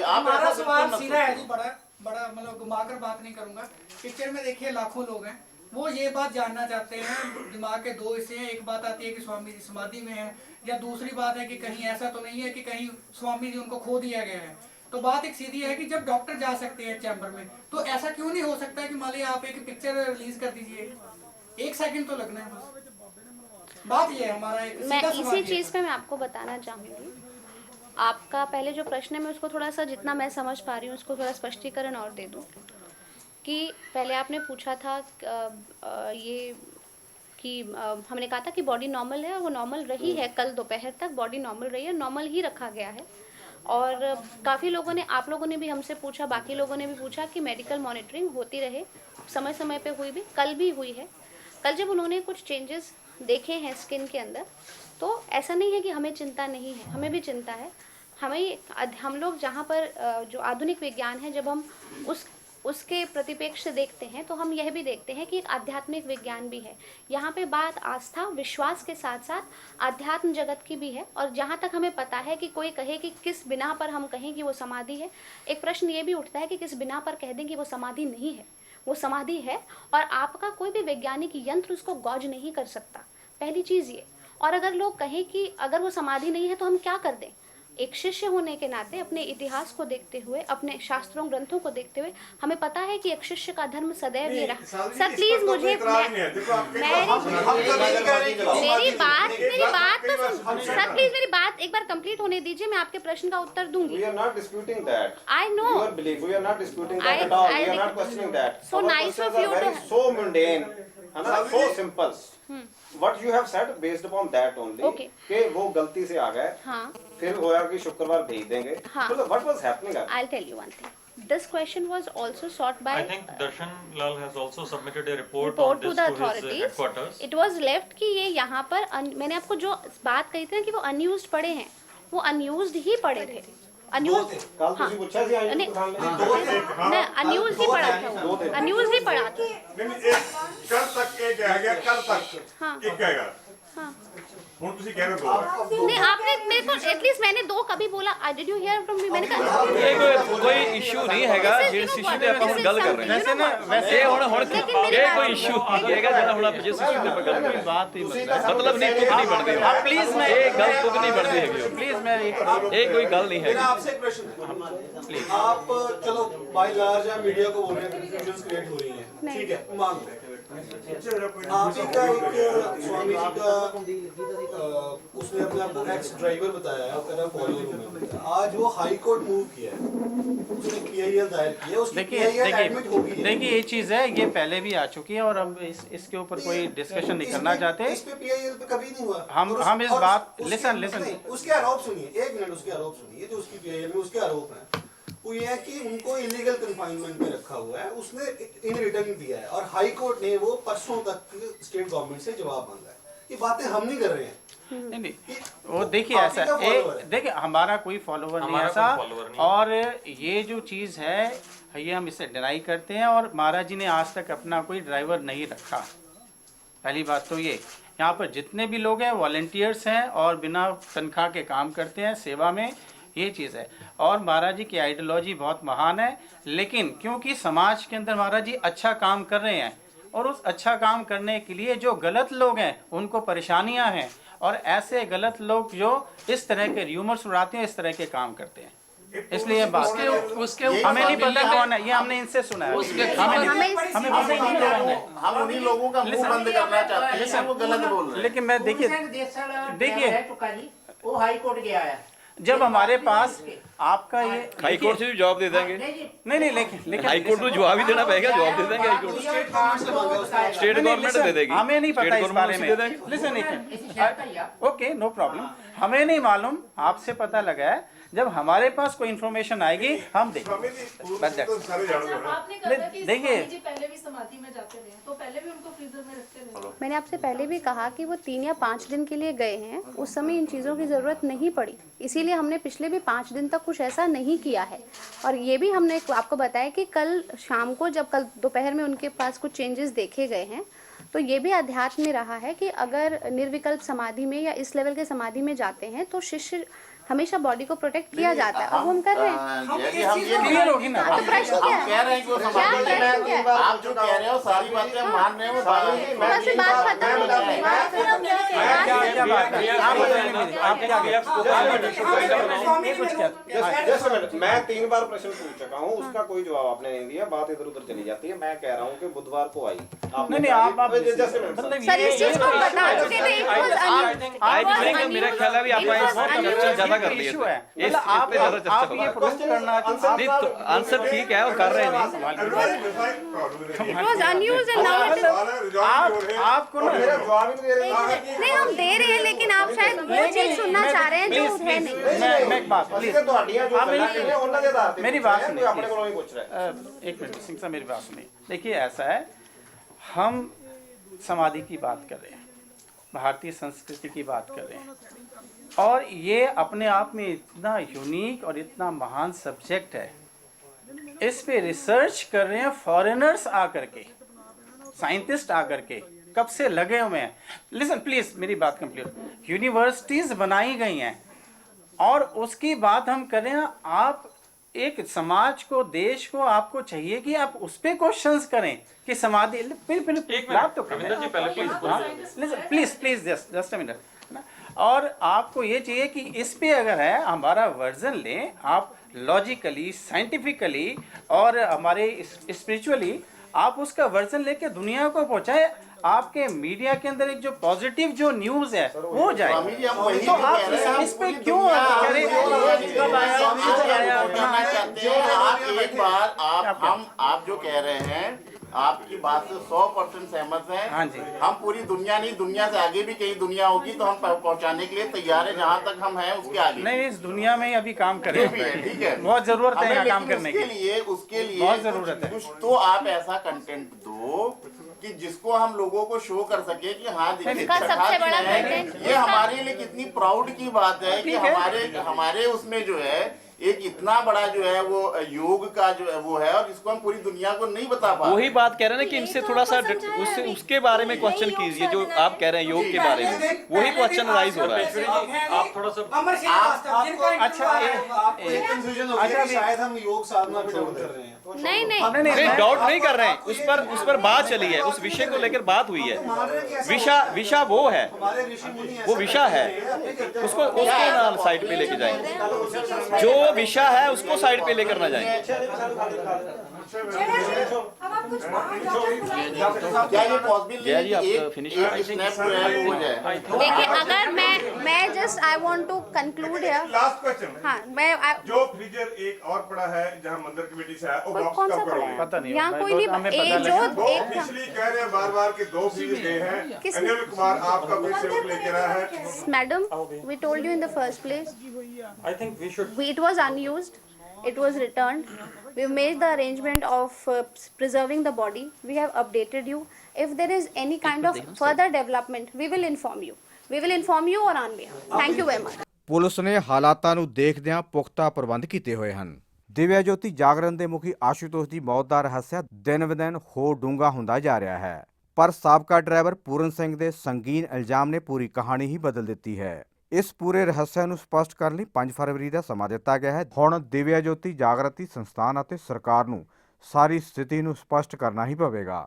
हमारा सवाल सीधा है जी, बड़ा मतलब घुमाकर बात नहीं करूंगा। पिक्चर में देखिए लाखों लोग हैं, वो ये बात जानना चाहते हैं, दिमाग के दो हिस्से हैं, एक बात आती है कि स्वामी जी समाधि में है, या दूसरी बात है कि कहीं ऐसा तो नहीं है कि कहीं स्वामी जी उनको खो दिया गया है। तो बात एक सीधी है कि जब डॉक्टर जा सकते हैं चैम्बर में, तो ऐसा क्यों नहीं हो सकता कि मान लीजिए आप एक पिक्चर रिलीज कर दीजिए, 1 सेकंड तो लगना है बस। बात ये है, हमारा एक मैं सीधा सवाल इसी ये चीज़ है। पे मैं आपको बताना चाहूँगी, आपका पहले जो प्रश्न है मैं उसको थोड़ा सा जितना मैं समझ पा रही हूँ उसको थोड़ा स्पष्टीकरण और दे दूँ कि पहले आपने पूछा था ये कि हमने कहा था कि बॉडी नॉर्मल है और वो नॉर्मल रही है, कल दोपहर तक बॉडी नॉर्मल रही है, नॉर्मल ही रखा गया है। और काफ़ी लोगों ने, आप लोगों ने भी हमसे पूछा, बाकी लोगों ने भी पूछा कि मेडिकल मॉनिटरिंग होती रहे, समय समय पे हुई भी, कल भी हुई है। कल जब उन्होंने कुछ चेंजेस देखे हैं स्किन के अंदर, तो ऐसा नहीं है कि हमें चिंता नहीं है, हमें भी चिंता है। हम लोग जहाँ पर जो आधुनिक विज्ञान है, जब हम उसके प्रतिपेक्ष से देखते हैं तो हम यह भी देखते हैं कि एक आध्यात्मिक विज्ञान भी है। यहाँ पे बात आस्था विश्वास के साथ साथ आध्यात्म जगत की भी है। और जहाँ तक हमें पता है कि कोई कहे कि किस बिना पर हम कहें कि वो समाधि है, एक प्रश्न ये भी उठता है कि किस बिना पर कह दें कि वो समाधि नहीं है। वो समाधि है और आपका कोई भी वैज्ञानिक यंत्र उसको गौज नहीं कर सकता, पहली चीज़ ये। और अगर लोग कहें कि अगर वो समाधि नहीं है तो हम क्या कर दें, एक शिष्य होने के नाते अपने इतिहास को देखते हुए, अपने शास्त्रों ग्रंथों को देखते हुए हमें पता है कि एक शिष्य का धर्म सदैव ये रहा। सर प्लीज मुझे मेरी बात तो सर प्लीज मेरी बात एक बार कंप्लीट होने दीजिए, मैं आपके प्रश्न का उत्तर दूंगी। We are not disputing that. I know. Your belief. We are not disputing that at all. We are not questioning that. So Our nice of questions you are very to- so mundane, है ना, so simple. What you have said based upon that only. Okay. कि वो गलती से आ गए, हाँ, फिर होया कि शुक्रवार भेज देंगे। हाँ। मतलब what was happening? I'll tell you one thing. This question was also sought by I think Darshan Lal has also submitted a report on report to this the to his authorities. headquarters. It was left कि ये यहाँ पर मैंने आपको जो बात कही थी ना कि वो unused पड़े हैं, वो unused ही पड़े थे। unused कल तुसी पूछा सी आई नहीं, नहीं unused ही पड़ा था वो, unused ही पड़ा था। कल तक एक है गया, कल तक हाँ। एक कहेगा। हाँ। ਹੁਣ ਤੁਸੀਂ ਕਹਿ ਰਹੇ ਹੋ नहीं, आपने मेरे को एटलीस्ट मैंने 2 कभी बोला, did you here from me, मैंने कहा ਇਹ ਕੋਈ ਇਸ਼ੂ ਨਹੀਂ ਹੈਗਾ ਜਿਸ ਇਸ਼ੂ ਤੇ ਆਪਾਂ ਹੁਣ ਗੱਲ ਕਰ ਰਹੇ ਹਾਂ। ਵੈਸੇ ਹੁਣ ਇਹ ਕੋਈ ਇਸ਼ੂ ਨਹੀਂ ਹੈਗਾ ਜਿਹੜਾ ਹੁਣ ਆਪਾਂ ਜਿਸ ਇਸ਼ੂ ਤੇ ਆਪਾਂ ਗੱਲ ਕਰ ਰਹੇ ਹਾਂ। बात ही ਮਤਲਬ ਨਹੀਂ ਤੁਕ ਨਹੀਂ ਬਣਦੀ आप प्लीज मैं ਇਹ ਗੱਲ ਤੁਕ ਨਹੀਂ ਬਣਦੀ ਹੈਗੀ प्लीज मैं एक ਇਹ ਕੋਈ ਗੱਲ ਨਹੀਂ मेरा ਹੈਗੀ। आपसे एक प्रश्न है। आप चलो बाय लार्ज या मीडिया को बोल रहे हैं कंफ्यूजन क्रिएट हो रही है, ठीक है, मान लें। आप ही का एक स्वामी जी का उसने अपने आप को एक्स ड्राइवर बताया है, कहना फॉलोअर हूं। आज वो हाई कोर्ट मूव किया है, उसने पीआईएल दायर किया, उसकी पीआईएल एडमिट हो गई है। देखिए ये चीज़ है, ये पहले भी आ चुकी है और हम इसके ऊपर कोई डिस्कशन नहीं करना चाहते। इस पे पीआईएल पे कभी नहीं हुआ। हम इस बात लिसन उसके आरोप सुनिए, 1 मिनट, उसके आरोप सुनिए जो उसकी पीआईएल में उसके आरोप हैं। वो ये है कि उनको इलीगल कन्फाइनमेंट में रखा हुआ है, उसने इन रिटर्न दिया है और हाई कोर्ट ने वो परसों तक स्टेट गवर्नमेंट से जवाब मांगा है। ये बातें हम नहीं कर रहे हैं। नहीं, वो देखिए ऐसा देखिए हमारा कोई फॉलोवर नहीं है ऐसा, और ये जो चीज़ है ये हम इसे डिनाई करते हैं और महाराज जी ने आज तक अपना कोई ड्राइवर नहीं रखा। पहली बात तो ये, यहाँ पर जितने भी लोग हैं वॉलंटियर्स हैं और बिना तनख्वाह के काम करते हैं सेवा में, ये चीज़ है। और महाराज जी की आइडियोलॉजी बहुत महान है, लेकिन क्योंकि समाज के अंदर महाराज जी अच्छा काम कर रहे हैं और उस अच्छा काम करने के लिए जो गलत लोग हैं उनको परेशानियां हैं, और ऐसे गलत लोग जो इस तरह के र्यूमर्स उड़ाते हैं, इस तरह के काम करते हैं। इसलिए बात हमें नहीं पता कौन है, ये हमने इनसे सुना है। हमें पता ही नहीं लोगों को। हम उन्हीं लोगों का मुंह बंद करना चाहते हैं, वो गलत बोल रहे हैं। लेकिन मैं देखिए वो हाई कोर्ट गया है, जब हमारे पास आपका ये हाई कोर्ट से भी जवाब दे देंगे। नहीं लेकिन हाई कोर्ट को जवाब ही देना पड़ेगा, जवाब दे देंगे हाई कोर्ट, स्टेट गवर्नमेंट दे देगी। हमें नहीं पता इस बारे में। लिसन ओके, नो प्रॉब्लम, हमें नहीं मालूम, आपसे पता लगा है। जब हमारे पास कोई इन्फॉर्मेशन आएगी हम देखेंगे। देखिए पहले भी समाधि में जाते रहे, तो पहले भी उनको फ्रीजर में रखते रहे। मैंने आपसे पहले भी कहा कि वो 3 या 5 दिन के लिए गए हैं, उस समय इन चीज़ों की ज़रूरत नहीं पड़ी, इसीलिए हमने पिछले भी 5 दिन तक कुछ ऐसा नहीं किया है। और ये भी हमने आपको बताया कि कल शाम को जब कल दोपहर में उनके पास कुछ चेंजेस देखे गए हैं, तो ये भी अध्यात्म में रहा है कि अगर निर्विकल्प समाधि में या इस लेवल के समाधि में जाते हैं तो शिष्य हमेशा बॉडी को प्रोटेक्ट किया जाता है, अब हम कर रहे हैं। जय जी, हम ये क्लियर होगी ना तो प्रश्न क्या हम कह है? रहे हैं कि वो क्या समाधि प्रश्न क्या है? आप जो कह रहे हो सारी बातें हम मान रहे हैं, वो थोड़ा सी बात खत्म हो गई, बात फिर हम क्या कह रहे हैं? क्या बात है आप बताइए मेरी, आप क्या जस्ट मिनट, मैं 3 बार प्रश्न पूछ चुका हूँ, उसका कोई जवाब आपने नहीं दिया, बात इधर उधर चली जाती है। मैं कह रहा हूँ कि बुधवार को आई नहीं आप जस्ट मिनट सर इस चीज को बता चुके थे, it was unusual. मेरा ख्याल है अभी आप चर्चा ज्यादा कर लिए इशू है, इस मतलब आप पे ज्यादा चर्चा आप ये होगा। प्रूव करना कि नहीं तो आंसर ठीक है और कर रहे नहीं। It was unused and now it is. आपको ना मेरा जवाब ही नहीं दे रहे। नहीं हम दे रहे हैं, लेकिन आप शायद वो चीज सुनना चाह रहे हैं जो है नहीं। मैं एक बात प्लीज मेरी बात सुनिए अपने को नहीं पूछ रहे। एक मिनट सिंह साहब, मेरी बात सुनिए। देखिए ऐसा है, हम समाधि की बात कर रहे हैं, भारतीय संस्कृति की बात कर रहे हैं, और ये अपने आप में इतना यूनिक और इतना महान सब्जेक्ट है। इस पे रिसर्च कर रहे हैं फॉरेनर्स आकर के, साइंटिस्ट आकर के, कब से लगे हुए हैं। लिसन प्लीज, मेरी बात कंप्लीट। यूनिवर्सिटीज बनाई गई हैं और उसकी बात हम कर रहे हैं। आप एक समाज को, देश को, आपको चाहिए कि आप उस पे क्वेश्चंस करें कि समाधि बात तो रविंदर जी पहले प्लीज जस्ट अ मिनट। और आपको ये चाहिए कि इस पे अगर है हमारा वर्जन लें आप, लॉजिकली, साइंटिफिकली और हमारे स्पिरिचुअली आप उसका वर्जन लेके दुनिया को पहुंचाए। आपके मीडिया के अंदर एक जो पॉजिटिव जो न्यूज है वो जाए, तो आप इस पे क्यों कह रहे आप एक बार आप जो कह रहे हैं आपकी बात से 100% सहमत हैं। हाँ जी। हम पूरी दुनिया नहीं, दुनिया से आगे भी कई दुनिया होगी तो हम पहुंचाने के लिए तैयार है, जहाँ तक हम हैं उसके आगे नहीं, इस दुनिया में ही अभी काम कर रहे हैं। ठीक है, बहुत जरूरत है यहाँ काम करने के की, लिए उसके लिए बहुत जरूरत है। कुछ तो आप ऐसा कंटेंट दो कि जिसको हम लोगों को शो कर सके कि हाँ देखिए इसका सबसे बड़ा content ये हमारे लिए कितनी प्राउड की बात है कि हमारे उसमें जो है एक इतना बड़ा जो है वो योग का जो है वो है, और जिसको हम पूरी दुनिया को नहीं बता पा रहे। वही बात कह रहे हैं ना कि इनसे थोड़ा सा उसके बारे में क्वेश्चन कीजिए जो आप कह रहे हैं योग के बारे में, वही क्वेश्चन राइज हो रहा है। आप थोड़ा सा एक कंफ्यूजन हो गया कि शायद हम योग साधना पे डाउट कर रहे हैं। नहीं डाउट नहीं कर रहे हैं, उस पर बात चली है, उस विषय को लेकर बात हुई है। विषय वो है, वो विषय है, उसको ना साइड पे लेके जाएंगे। जो विषय है उसको साइड पे लेकर ना जाएं। क्या ये पॉसिबल है कि एक स्नैप जो है वो हो जाए? देखिए, अगर मैं just I want to conclude here. Last question. हाँ, मैं जो फ्रीजर एक और पड़ा है जहाँ मंदिर कमेटी से आया, वो बॉक्स कौन सा कब पड़ा करोगे? है? पता नहीं, यहाँ कोई नहीं, एक जो वो एक था। पिछली कह रहे हैं बार कि 2 फ्रीजर गए हैं। अनिल कुमार आपका कोई सेवक लेके आया है? Madam, we told you in the first place. I think we should. It was unused. It was returned. We made the arrangement of preserving the body. We have updated you. If there is any kind of further development, we will inform you. We will inform you or on behalf. Thank you very much. Police ਨੇ ਹਾਲਾਤਾਂ ਨੂੰ ਦੇਖਦਿਆਂ ਪੁਖਤਾ ਪ੍ਰਬੰਧ ਕੀਤੇ ਹੋਏ ਹਨ। ਦਿਵਿਆ ਜੋਤੀ ਜਾਗਰਣ ਦੇ ਮੁਖੀ ਆਸ਼ੂਤੋਸ਼ ਦੀ ਮੌਤ ਦਾ ਰਹੱਸ ਦਿਨ-ਬ-ਦਿਨ ਹੋਰ ਡੂੰਘਾ ਹੁੰਦਾ ਜਾ ਰਿਹਾ ਹੈ, ਪਰ ਸਾਬਕਾ ਡਰਾਈਵਰ ਪੂਰਨ ਸਿੰਘ ਦੇ ਸੰਗੀਨ ਇਲਜ਼ਾਮ ਨੇ ਪੂਰੀ ਕਹਾਣੀ ਹੀ ਬਦਲ ਦਿੱਤੀ ਹੈ। ਇਸ ਪੂਰੇ ਰਹੱਸ ਨੂੰ ਸਪਸ਼ਟ ਕਰਨ ਲਈ 5 ਫਰਵਰੀ ਦਾ ਸਮਾਂ ਦਿੱਤਾ ਗਿਆ ਹੈ। ਹੁਣ ਦਿਵਿਆ ਜੋਤੀ ਜਾਗਰਤੀ ਸੰਸਥਾਨ ਅਤੇ ਸਰਕਾਰ ਨੂੰ ਸਾਰੀ ਸਥਿਤੀ ਨੂੰ ਸਪਸ਼ਟ ਕਰਨਾ ਹੀ ਪਵੇਗਾ।